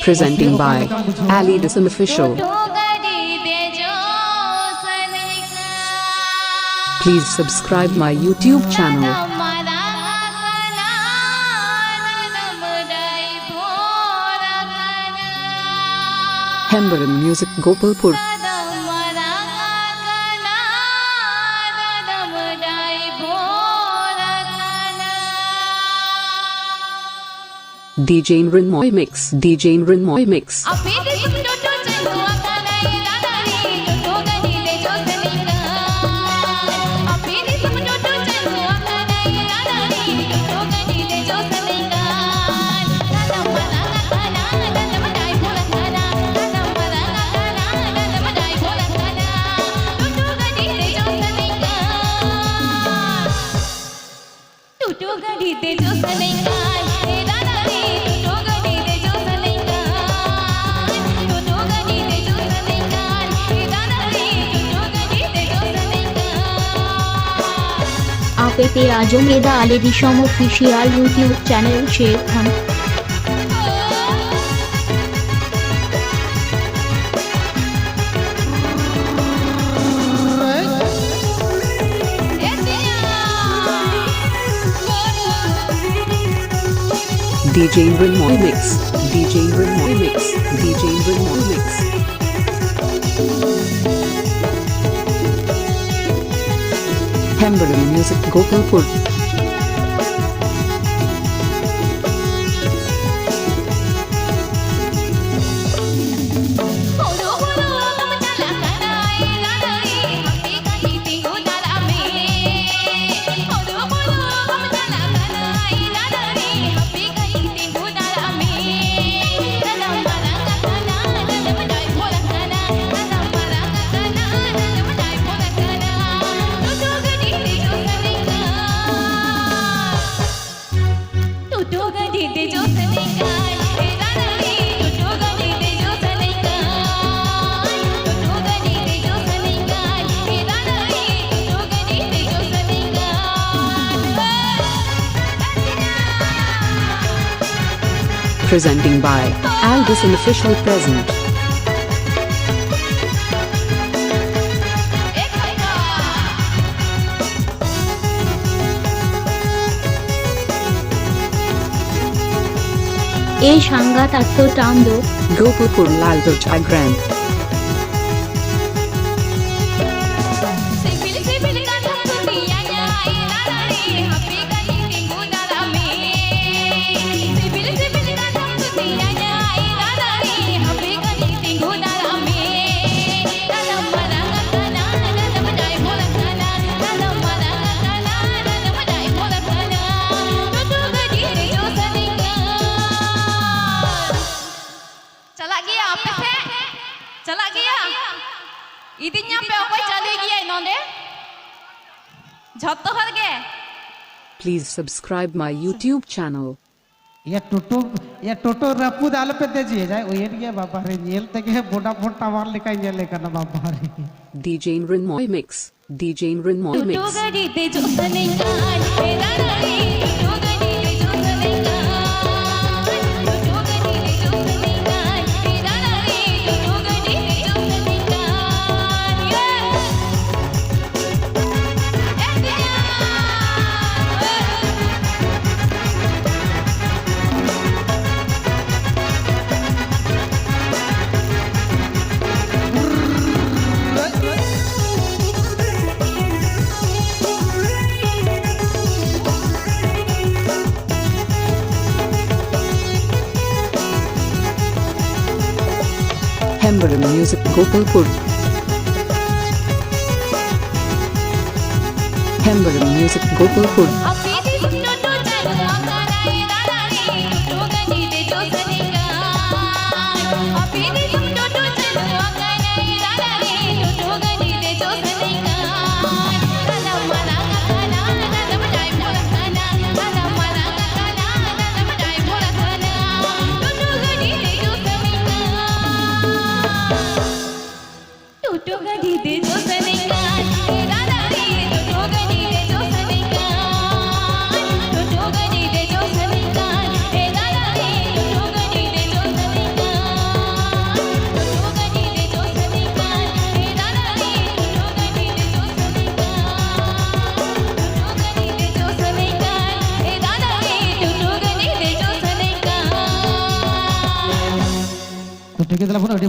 Presenting by aledisomofficial. Please subscribe my YouTube channel. Hembram Music Gopalpur. DJ Nrinmoy Mix. DJ Nrinmoy Mix. आप पे आजो मेरा aledisomofficial official YouTube channel share करें। DJ Nrinmoy Mix. DJ Nrinmoy Mix. DJ Nrinmoy Mix. Hembram Music Gopalpur. Presenting by aledisomofficial present. ए शांगा तत्तो टांदो Gopalpur Lalgarh Jhargram. Please subscribe my YouTube channel. ये टोटो रपू दाल पे दीजिए जाए वो ये बाबा रे जेल तक है बोटा बोटा वार लेकर ये लेकर ना बाबा रे DJ Nrinmoy Mix. DJ Nrinmoy Mix. Hembram Music Gopalpur. Hembram Music Gopalpur. ᱴᱷᱤᱠ ᱜᱮᱭᱟ ᱛᱟᱦᱚᱞᱮ